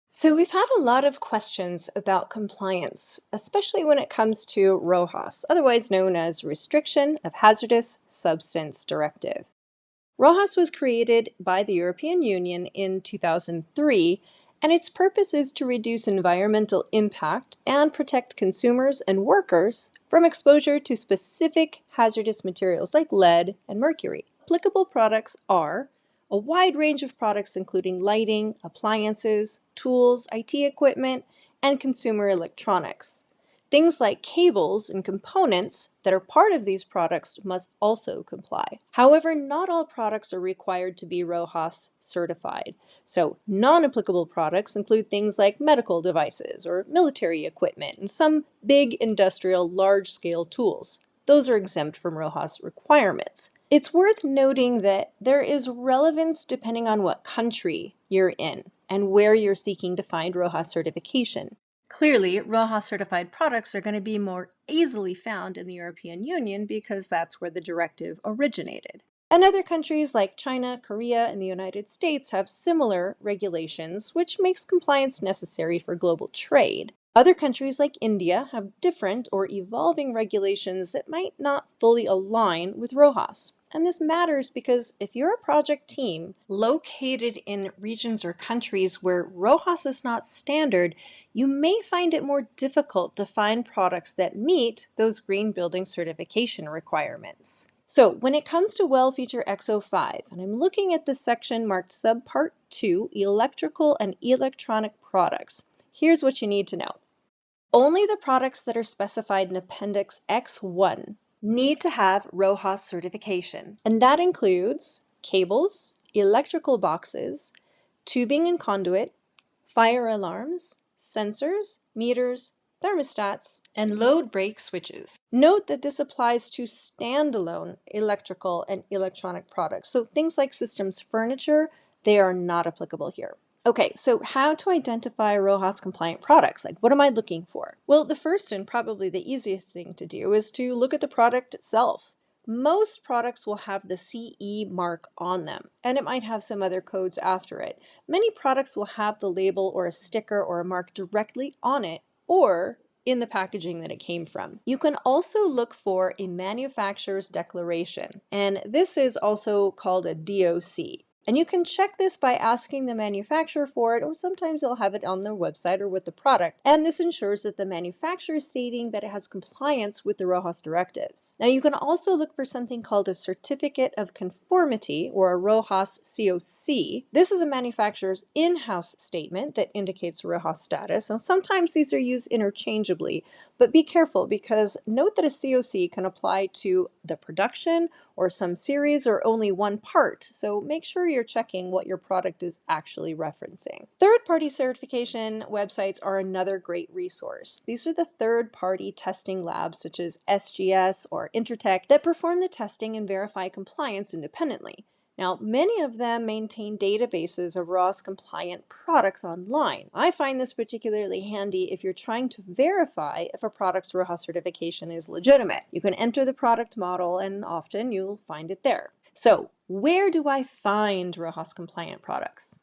So we've had a lot of questions about compliance, especially when it comes to RoHS, otherwise known as Restriction of Hazardous Substance Directive. RoHS was created by the European Union in 2003, and its purpose is to reduce environmental impact and protect consumers and workers from exposure to specific hazardous materials like lead and mercury. Applicable products are a wide range of products including lighting, appliances, tools, IT equipment, and consumer electronics. Things like cables and components that are part of these products must also comply. However, not all products are required to be RoHS certified. So, non-applicable products include things like medical devices or military equipment and some big industrial large-scale tools. Those are exempt from RoHS requirements. It's worth noting that there is relevance depending on what country you're in and where you're seeking to find RoHS certification. Clearly, RoHS certified products are going to be more easily found in the European Union because that's where the directive originated. And other countries like China, Korea, and the United States have similar regulations, which makes compliance necessary for global trade. Other countries like India have different or evolving regulations that might not fully align with RoHS. And this matters because if you're a project team located in regions or countries where RoHS is not standard, you may find it more difficult to find products that meet those green building certification requirements. So when it comes to Well Feature X05, and I'm looking at the section marked Subpart 2, Electrical and Electronic Products, here's what you need to know. Only the products that are specified in Appendix X1 need to have RoHS certification, and that includes cables, electrical boxes, tubing and conduit, fire alarms, sensors, meters, thermostats, and load break switches. Note that this applies to standalone electrical and electronic products, so things like systems furniture, they are not applicable here. Okay, so how to identify RoHS compliant products? Like, what am I looking for? Well, the first and probably the easiest thing to do is to look at the product itself. Most products will have the CE mark on them, and it might have some other codes after it. Many products will have the label or a sticker or a mark directly on it, or in the packaging that it came from. You can also look for a manufacturer's declaration, and this is also called a DOC. And you can check this by asking the manufacturer for it, or sometimes they'll have it on their website or with the product. And this ensures that the manufacturer is stating that it has compliance with the RoHS directives. Now you can also look for something called a Certificate of Conformity, or a RoHS COC. This is a manufacturer's in-house statement that indicates RoHS status. Now sometimes these are used interchangeably, but be careful because note that a COC can apply to the production or some series or only one part, so make sure you're checking what your product is actually referencing. Third-party certification websites are another great resource. These are the third-party testing labs such as SGS or Intertek that perform the testing and verify compliance independently. Now, many of them maintain databases of RoHS compliant products online. I find this particularly handy if you're trying to verify if a product's RoHS certification is legitimate. You can enter the product model and often you'll find it there. So, where do I find RoHS compliant products?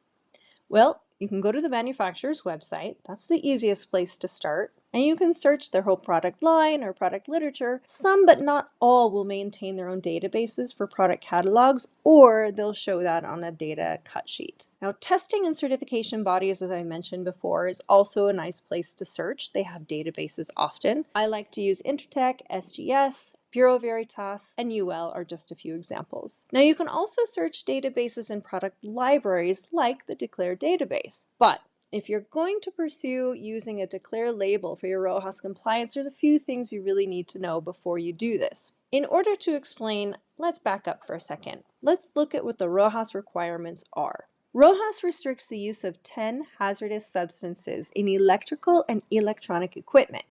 Well, you can go to the manufacturer's website. That's the easiest place to start. And you can search their whole product line or product literature. Some, but not all, will maintain their own databases for product catalogs, or they'll show that on a data cut sheet. Now, testing and certification bodies, as I mentioned before, is also a nice place to search. They have databases often. I like to use Intertek, SGS, Bureau Veritas, and UL are just a few examples. Now, you can also search databases and product libraries like the Declare database, but if you're going to pursue using a Declare label for your RoHS compliance, there's a few things you really need to know before you do this. In order to explain, let's back up for a second. Let's look at what the RoHS requirements are. RoHS restricts the use of 10 hazardous substances in electrical and electronic equipment.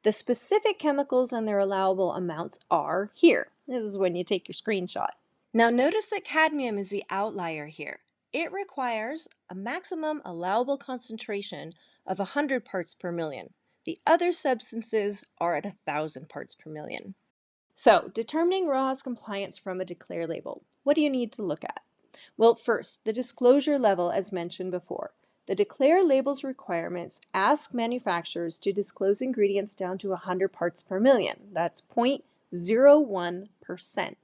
The specific chemicals and their allowable amounts are here. This is when you take your screenshot. Now notice that cadmium is the outlier here. It requires a maximum allowable concentration of 100 parts per million. The other substances are at 1,000 parts per million. So, determining RoHS compliance from a Declare label. What do you need to look at? Well, first, the disclosure level as mentioned before. The Declare Labels requirements ask manufacturers to disclose ingredients down to 100 parts per million. That's 0.01%.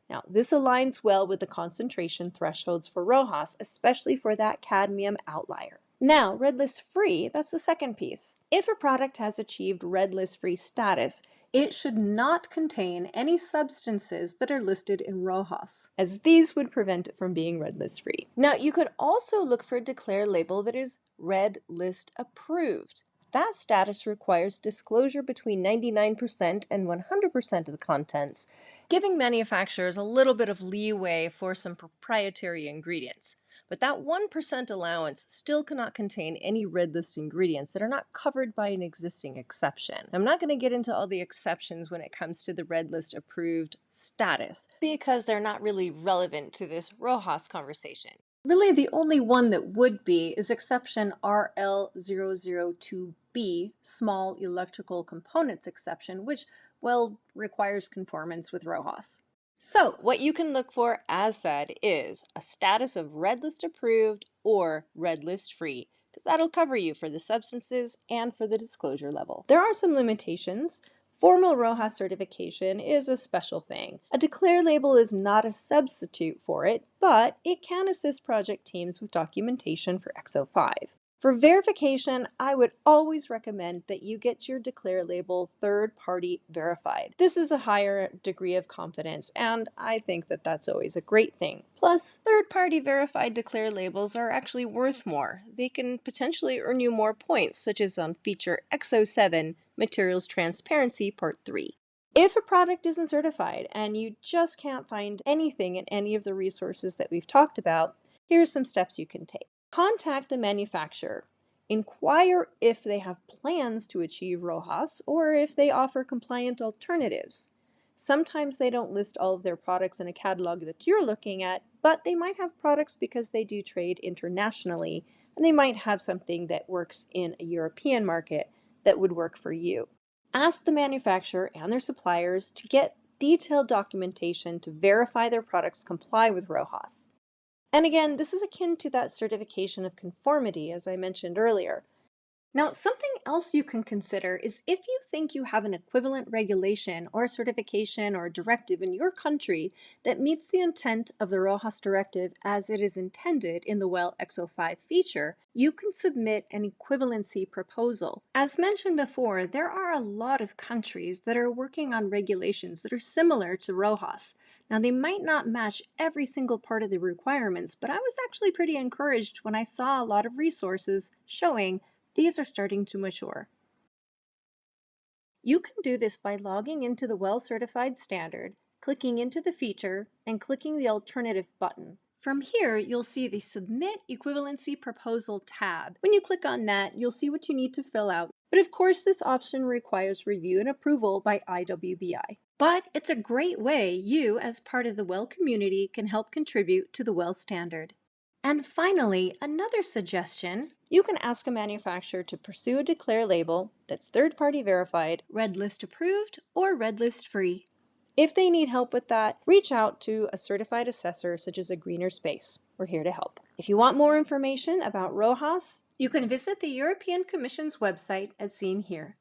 Now, this aligns well with the concentration thresholds for RoHS, especially for that cadmium outlier. Now, Red List Free, that's the second piece. If a product has achieved Red List Free status, it should not contain any substances that are listed in RoHS, as these would prevent it from being Red List Free. Now, you could also look for a Declare label that is Red List Approved. That status requires disclosure between 99% and 100% of the contents, giving manufacturers a little bit of leeway for some proprietary ingredients. But that 1% allowance still cannot contain any red list ingredients that are not covered by an existing exception. I'm not going to get into all the exceptions when it comes to the red list approved status, because they're not really relevant to this RoHS conversation. Really, the only one that would be is exception RL002B, small electrical components exception, which, well, requires conformance with RoHS. So, what you can look for, as said, is a status of Red List Approved or Red List Free, because that'll cover you for the substances and for the disclosure level. There are some limitations. Formal RoHS certification is a special thing. A Declare label is not a substitute for it, but it can assist project teams with documentation for XO5. For verification, I would always recommend that you get your Declare label third-party verified. This is a higher degree of confidence, and I think that that's always a great thing. Plus, third-party verified Declare labels are actually worth more. They can potentially earn you more points, such as on feature XO7, Materials Transparency Part 3. If a product isn't certified and you just can't find anything in any of the resources that we've talked about, here's some steps you can take. Contact the manufacturer. Inquire if they have plans to achieve RoHS or if they offer compliant alternatives. Sometimes they don't list all of their products in a catalog that you're looking at, but they might have products because they do trade internationally, and they might have something that works in a European market that would work for you. Ask the manufacturer and their suppliers to get detailed documentation to verify their products comply with RoHS. And again, this is akin to that certification of conformity, as I mentioned earlier. Now, something else you can consider is if you think you have an equivalent regulation or certification or directive in your country that meets the intent of the RoHS directive as it is intended in the WELL XO5 feature, you can submit an equivalency proposal. As mentioned before, there are a lot of countries that are working on regulations that are similar to RoHS. Now, they might not match every single part of the requirements, but I was actually pretty encouraged when I saw a lot of resources showing these are starting to mature. You can do this by logging into the WELL Certified Standard, clicking into the feature, and clicking the Alternative button. From here, you'll see the Submit Equivalency Proposal tab. When you click on that, you'll see what you need to fill out. But of course, this option requires review and approval by IWBI. But it's a great way you, as part of the WELL community, can help contribute to the WELL standard. And finally, another suggestion, you can ask a manufacturer to pursue a Declare label that's third-party verified, Red List Approved, or Red List Free. If they need help with that, reach out to a certified assessor such as a Greener Space. We're here to help. If you want more information about RoHS, you can visit the European Commission's website as seen here.